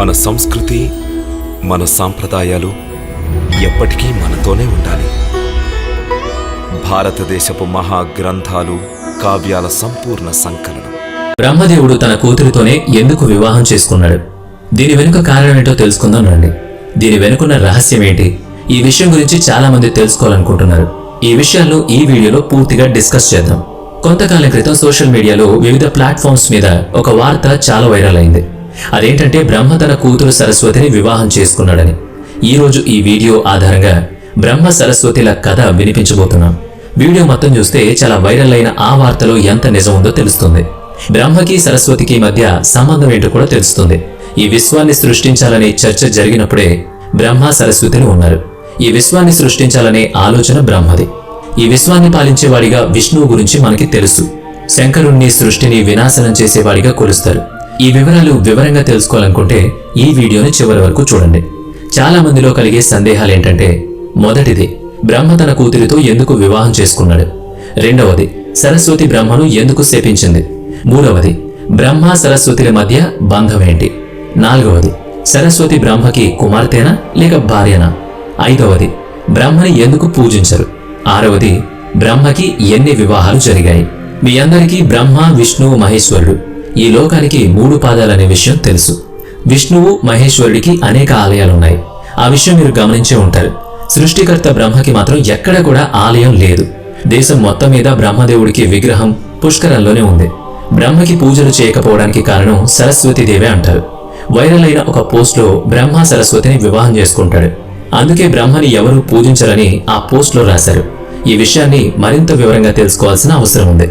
మన సంస్కృతి, మన సాంప్రదాయాలు ఎప్పటికీ మనతోనే ఉండాలి. భారతదేశపు మహాగ్రంథాలు, కావ్యాల సంపూర్ణ సంకలనం. బ్రహ్మదేవుడు తన కూతురితోనే ఎందుకు వివాహం చేసుకున్నాడు? దీని వెనుక కారణమేంటో తెలుసుకుందాం రండి. దీని వెనుకున్న రహస్యం ఏంటి? ఈ విషయం గురించి చాలా మంది తెలుసుకోవాలనుకుంటున్నారు. ఈ విషయాలను ఈ వీడియోలో పూర్తిగా డిస్కస్ చేద్దాం. కొంతకాలం క్రితం సోషల్ మీడియాలో వివిధ ప్లాట్ఫామ్స్ మీద ఒక వార్త చాలా వైరల్ అయింది. అదేంటంటే బ్రహ్మ తన కూతురు సరస్వతిని వివాహం చేసుకున్నాడని. ఈ రోజు ఈ వీడియో ఆధారంగా బ్రహ్మ సరస్వతిల కథ వినిపించబోతున్నాం. వీడియో మొత్తం చూస్తే చాలా వైరల్ అయిన ఆ వార్తలో ఎంత నిజం ఉందో తెలుస్తుంది. బ్రహ్మకి సరస్వతికి మధ్య సంబంధం ఏంటో కూడా తెలుస్తుంది. ఈ విశ్వాన్ని సృష్టించాలనే చర్చ జరిగినప్పుడే బ్రహ్మ సరస్వతులు ఉన్నారు. ఈ విశ్వాన్ని సృష్టించాలనే ఆలోచన బ్రహ్మది. ఈ విశ్వాన్ని పాలించేవాడిగా విష్ణువు గురించి మనకి తెలుసు. శంకరుణ్ణి సృష్టిని వినాశనం చేసేవాడిగా కొలుస్తారు. ఈ వివరాలు వివరంగా తెలుసుకోవాలనుకుంటే ఈ వీడియోని చివరి వరకు చూడండి. చాలా మందిలో కలిగే సందేహాలు ఏంటంటే, మొదటిది, బ్రహ్మ తన కూతురితో ఎందుకు వివాహం చేసుకున్నాడు? రెండవది, సరస్వతి బ్రహ్మను ఎందుకు శపించింది? మూడవది, బ్రహ్మ సరస్వతుల మధ్య బంధం ఏంటి? నాలుగవది, సరస్వతి బ్రహ్మకి కుమార్తెనా లేక భార్యనా? ఐదవది, బ్రహ్మని ఎందుకు పూజించరు? ఆరవది, బ్రహ్మకి ఎన్ని వివాహాలు జరిగాయి? మీ అందరికీ బ్రహ్మ, విష్ణువు, మహేశ్వరుడు ఈ లోకానికి 3 పాదాలనే విషయం తెలుసు. విష్ణువు, మహేశ్వరుడికి అనేక ఆలయాలున్నాయి. ఆ విషయం మీరు గమనించే ఉంటారు. సృష్టికర్త బ్రహ్మకి మాత్రం ఎక్కడ కూడా ఆలయం లేదు. దేశం మొత్తం మీద బ్రహ్మదేవుడికి విగ్రహం పుష్కరంలోనే ఉంది. బ్రహ్మకి పూజలు చేయకపోవడానికి కారణం సరస్వతీదేవే అంటారు. వైరల్ అయిన ఒక పోస్ట్లో బ్రహ్మ సరస్వతిని వివాహం చేసుకుంటాడు. అందుకే బ్రహ్మని ఎవరూ పూజించరని ఆ పోస్ట్లో రాశారు. ఈ విషయాన్ని మరింత వివరంగా తెలుసుకోవాల్సిన అవసరం ఉంది.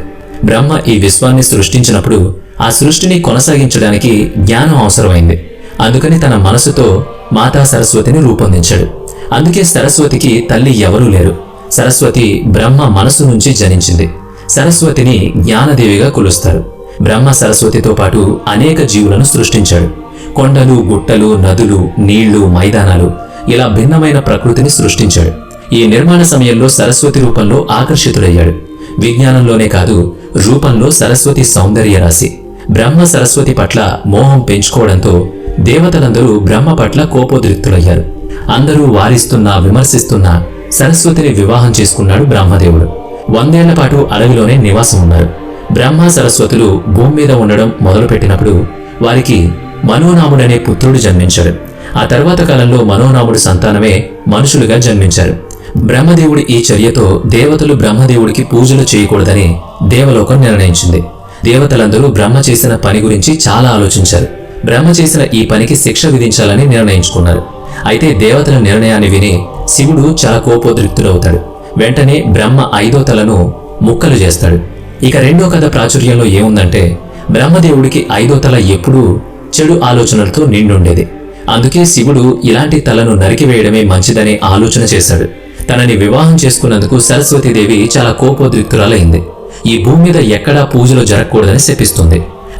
బ్రహ్మ ఈ విశ్వాన్ని సృష్టించినప్పుడు ఆ సృష్టిని కొనసాగించడానికి జ్ఞానం అవసరమైంది. అందుకని తన మనసుతో మాతా సరస్వతిని రూపొందించాడు. అందుకే సరస్వతికి తల్లి ఎవరూ లేరు. సరస్వతి బ్రహ్మ మనసు నుంచి జనించింది. సరస్వతిని జ్ఞానదేవిగా కొలుస్తారు. బ్రహ్మ సరస్వతితో పాటు అనేక జీవులను సృష్టించాడు. కొండలు, గుట్టలు, నదులు, నీళ్లు, మైదానాలు ఇలా భిన్నమైన ప్రకృతిని సృష్టించాడు. ఈ నిర్మాణ సమయంలో సరస్వతి రూపంలో ఆకర్షితుడయ్యాడు. విజ్ఞానంలోనే కాదు, రూపంలో సరస్వతి సౌందర్య రాశి. బ్రహ్మ సరస్వతి పట్ల మోహం పెంచుకోవడంతో దేవతలందరూ బ్రహ్మ పట్ల కోపోద్రిక్తులయ్యారు. అందరూ వారిస్తున్నా విమర్శిస్తున్నా సరస్వతిని వివాహం చేసుకున్నాడు బ్రహ్మదేవుడు. 100 ఏళ్ల పాటు అడవిలోనే నివాసం ఉన్నారు. బ్రహ్మ సరస్వతులు భూమి మీద ఉండడం మొదలుపెట్టినప్పుడు వారికి మనోనాముడనే పుత్రుడు జన్మించాడు. ఆ తర్వాత కాలంలో మనోనాముడు సంతానమే మనుషులుగా జన్మించారు. బ్రహ్మదేవుడి ఈ చర్యతో దేవతలు బ్రహ్మదేవుడికి పూజలు చేయకూడదని దేవలోకం నిర్ణయించింది. దేవతలందరూ బ్రహ్మ చేసిన పని గురించి చాలా ఆలోచించారు. బ్రహ్మ చేసిన ఈ పనికి శిక్ష విధించాలని నిర్ణయించుకున్నారు. అయితే దేవతల నిర్ణయాన్ని విని శివుడు చాలా కోపోద్రిక్తుడవుతాడు. వెంటనే బ్రహ్మ 5వ తలను ముక్కలు చేస్తాడు. ఇక రెండో కథ ప్రాచుర్యంలో ఏముందంటే, బ్రహ్మదేవుడికి 5వ తల ఎప్పుడూ చెడు ఆలోచనలతో నిండుండేది. అందుకే శివుడు ఇలాంటి తలను నరికివేయడమే మంచిదనే ఆలోచన చేశాడు. తనని వివాహం చేసుకున్నందుకు సరస్వతీదేవి చాలా కోపోద్రిక్తురాలైంది. ఈ భూమి మీద ఎక్కడా పూజలు జరగకూడదని శపిస్తుంది.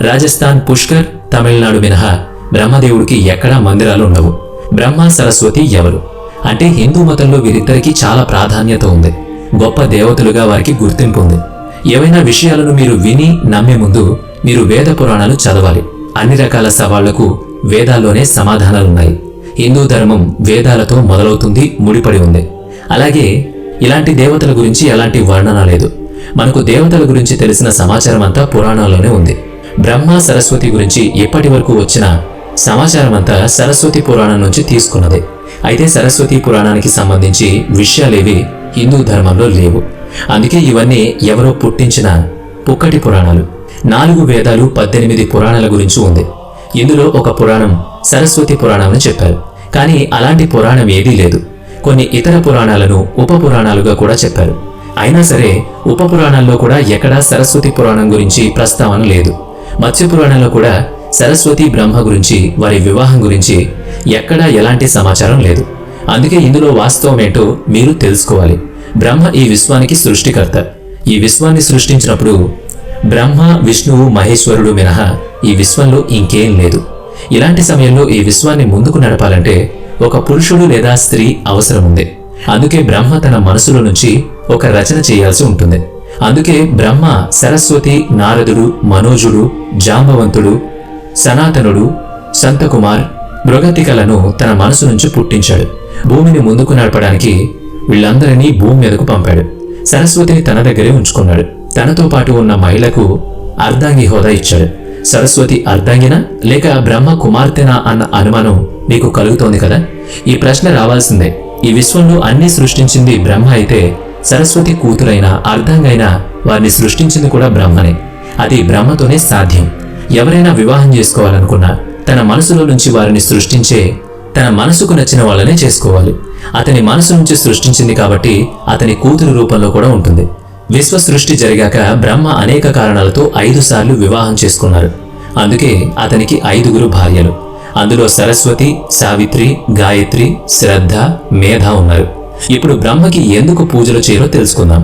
రాజస్థాన్, పుష్కర్, తమిళనాడు మినహా బ్రహ్మదేవుడికి ఎక్కడా మందిరాలు ఉండవు. బ్రహ్మ సరస్వతి ఎవరు అంటే, హిందూ మతంలో వీరిద్దరికీ చాలా ప్రాధాన్యత ఉంది. గొప్ప దేవతలుగా వారికి గుర్తింపు ఉంది. ఏవైనా విషయాలను మీరు విని నమ్మే ముందు మీరు వేద పురాణాలు చదవాలి. అన్ని రకాల సవాళ్లకు వేదాల్లోనే సమాధానాలున్నాయి. హిందూ ధర్మం వేదాలతో మొదలవుతుంది, ముడిపడి ఉంది. అలాగే ఇలాంటి దేవతల గురించి ఎలాంటి వర్ణన లేదు. మనకు దేవతల గురించి తెలిసిన సమాచారం అంతా పురాణాల్లోనే ఉంది. బ్రహ్మ సరస్వతి గురించి ఇప్పటి వరకు వచ్చిన సమాచారం అంతా సరస్వతి పురాణం నుంచి తీసుకున్నదే. అయితే సరస్వతి పురాణానికి సంబంధించి విషయాలేవి హిందూ ధర్మంలో లేవు. అందుకే ఇవన్నీ ఎవరో పుట్టించిన పుక్కటి పురాణాలు. 4 వేదాలు, 18 పురాణాల గురించి ఉంది. ఇందులో ఒక పురాణం సరస్వతి పురాణం అని చెప్పారు. కానీ అలాంటి పురాణం ఏదీ లేదు. కొన్ని ఇతర పురాణాలను ఉప పురాణాలుగా కూడా చెప్పారు. అయినా సరే ఉప పురాణాల్లో కూడా ఎక్కడా సరస్వతి పురాణం గురించి ప్రస్తావన లేదు. మత్స్య పురాణంలో కూడా సరస్వతి బ్రహ్మ గురించి, వారి వివాహం గురించి ఎక్కడా ఎలాంటి సమాచారం లేదు. అందుకే ఇందులో వాస్తవం ఏంటో మీరు తెలుసుకోవాలి. బ్రహ్మ ఈ విశ్వానికి సృష్టికర్త. ఈ విశ్వాన్ని సృష్టించినప్పుడు బ్రహ్మ, విష్ణువు, మహేశ్వరుడు మినహా ఈ విశ్వంలో ఇంకేం లేదు. ఇలాంటి సమయంలో ఈ విశ్వాన్ని ముందుకు నడపాలంటే ఒక పురుషుడు లేదా స్త్రీ అవసరం ఉంది. అందుకే బ్రహ్మ తన మనసులో నుంచి ఒక రచన చేయాల్సి ఉంటుంది. అందుకే బ్రహ్మ సరస్వతి, నారదుడు, మనోజుడు, జాంబవంతుడు, సనాతనుడు, సంతకుమార్, మృగతికలను తన మనసు నుంచి పుట్టించాడు. భూమిని ముందుకు నడపడానికి వీళ్ళందరినీ భూమి మీదకు పంపాడు. సరస్వతిని తన దగ్గరే ఉంచుకున్నాడు. తనతో పాటు ఉన్న మహిళకు అర్ధాంగి హోదా ఇచ్చాడు. సరస్వతి అర్ధాంగినా లేక బ్రహ్మ కుమార్తెనా అన్న అనుమానం మీకు కలుగుతోంది కదా. ఈ ప్రశ్న రావాల్సిందే. ఈ విశ్వంలో అన్ని సృష్టించింది బ్రహ్మ అయితే సరస్వతి కూతురైన అర్ధాంగైన వారిని సృష్టించింది కూడా బ్రహ్మనే. అది బ్రహ్మతోనే సాధ్యం. ఎవరైనా వివాహం చేసుకోవాలనుకున్నా తన మనసులో నుంచి వారిని సృష్టించే తన మనసుకు నచ్చిన వాళ్ళనే చేసుకోవాలి. అతని మనసు నుంచి సృష్టించింది కాబట్టి అతని కూతురు రూపంలో కూడా ఉంటుంది. విశ్వ సృష్టి జరిగాక బ్రహ్మ అనేక కారణాలతో 5 సార్లు వివాహం చేసుకున్నారు. అందుకే అతనికి 5గురు భార్యలు. అందులో సరస్వతి, సావిత్రి, గాయత్రి, శ్రద్ధ, మేధ ఉన్నారు. ఇప్పుడు బ్రహ్మకి ఎందుకు పూజలు చేయాలో తెలుసుకుందాం.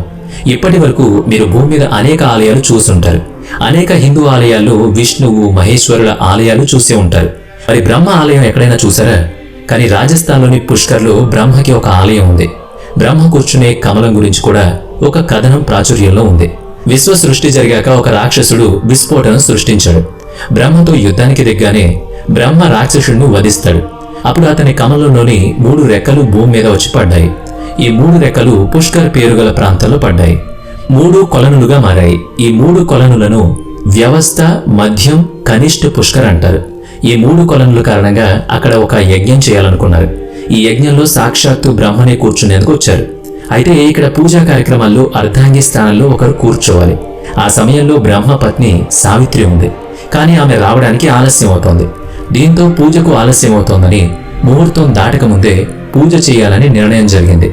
ఇప్పటి వరకు మీరు భూమి మీద అనేక ఆలయాలు చూసుంటారు. అనేక హిందూ ఆలయాల్లో విష్ణువు, మహేశ్వరుల ఆలయాలు చూసే ఉంటారు. మరి బ్రహ్మ ఆలయం ఎక్కడైనా చూసారా? కానీ రాజస్థాన్లోని పుష్కర్లో బ్రహ్మకి ఒక ఆలయం ఉంది. బ్రహ్మ కూర్చునే కమలం గురించి కూడా ఒక కథనం ప్రాచుర్యంలో ఉంది. విశ్వ సృష్టి జరిగాక ఒక రాక్షసుడు విస్ఫోటనం సృష్టించాడు. బ్రహ్మతో యుద్ధానికి దిగ్గానే బ్రహ్మ రాక్షసుడిని వధిస్తాడు. అప్పుడు అతని కమలంలోని 3 రెక్కలు భూమి మీద వచ్చి పడ్డాయి. ఈ 3 రెక్కలు పుష్కర్ పేరుగల ప్రాంతంలో పడ్డాయి. 3 కొలనులుగా మారాయి. ఈ 3 కొలనులను వ్యవస్థ, మధ్యం, కనిష్ఠ పుష్కర్ అంటారు. ఈ 3 కొలనుల కారణంగా అక్కడ ఒక యజ్ఞం చేయాలనుకున్నారు. ఈ యజ్ఞంలో సాక్షాత్తు బ్రహ్మనే కూర్చునేందుకు వచ్చారు. అయితే ఇక్కడ పూజా కార్యక్రమాల్లో అర్ధాంగి స్థానంలో ఒకరు కూర్చోవాలి. ఆ సమయంలో బ్రహ్మ పత్ని సావిత్రి ఉంది. కానీ ఆమె రావడానికి ఆలస్యం అవుతోంది. దీంతో పూజకు ఆలస్యం అవుతోందని ముహూర్తం దాటక ముందే పూజ చేయాలని నిర్ణయం జరిగింది.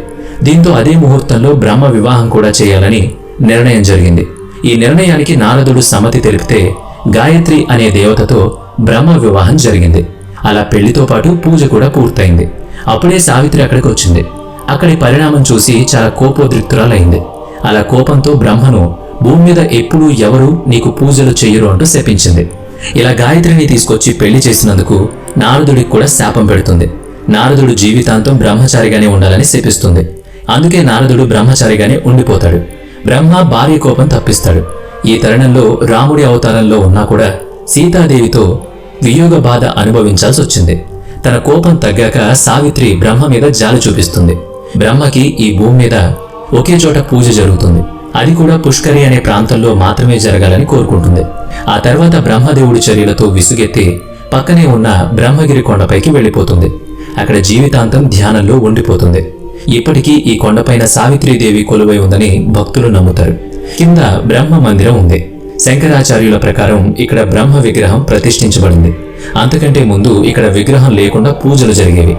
దీంతో అదే ముహూర్తంలో బ్రహ్మ వివాహం కూడా చేయాలని నిర్ణయం జరిగింది. ఈ నిర్ణయానికి నారదుడు సమ్మతి తెలిపితే గాయత్రి అనే దేవతతో బ్రహ్మ వివాహం జరిగింది. అలా పెళ్లితో పాటు పూజ కూడా పూర్తయింది. అప్పుడే సావిత్రి అక్కడికి వచ్చింది. అక్కడి పరిణామం చూసి చాలా కోపోద్రిక్తురాలైంది. అలా కోపంతో బ్రహ్మను భూమి మీద ఎప్పుడూ ఎవరు నీకు పూజలు చెయ్యరు అంటూ శపించింది. ఇలా గాయత్రిని తీసుకొచ్చి పెళ్లి చేసినందుకు నారదుడికి కూడా శాపం పెడుతుంది. నారదుడు జీవితాంతం బ్రహ్మచారిగానే ఉండాలని శపిస్తుంది. అందుకే నారదుడు బ్రహ్మచారిగానే ఉండిపోతాడు. బ్రహ్మ భార్య కోపం తప్పిస్తాడు. ఈ తరుణంలో రాముడి అవతారంలో ఉన్నా కూడా సీతాదేవితో వియోగ బాధ అనుభవించాల్సి వచ్చింది. తన కోపం తగ్గాక సావిత్రి బ్రహ్మ మీద జాలి చూపిస్తుంది. బ్రహ్మకి ఈ భూమి మీద ఒకే చోట పూజ జరుగుతుంది. అది కూడా పుష్కరి అనే ప్రాంతంలో మాత్రమే జరగాలని కోరుకుంటుంది. ఆ తర్వాత బ్రహ్మదేవుడి చర్యలతో విసుగెత్తి పక్కనే ఉన్న బ్రహ్మగిరి కొండపైకి వెళ్ళిపోతుంది. అక్కడ జీవితాంతం ధ్యానంలో ఉండిపోతుంది. ఇప్పటికీ ఈ కొండపైన సావిత్రీదేవి కొలువై ఉందని భక్తులు నమ్ముతారు. కింద బ్రహ్మ మందిరం ఉంది. శంకరాచార్యుల ప్రకారం ఇక్కడ బ్రహ్మ విగ్రహం ప్రతిష్ఠించబడింది. అంతకంటే ముందు ఇక్కడ విగ్రహం లేకుండా పూజలు జరిగేవి.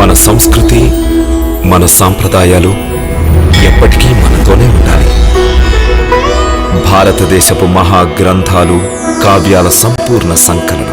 మన సంస్కృతి, మన సాంప్రదాయాలు ఎప్పటికీ మనతోనే ఉండాలి. భారతదేశపు మహాగ్రంథాలు, కావ్యాల సంపూర్ణ సంకలనం.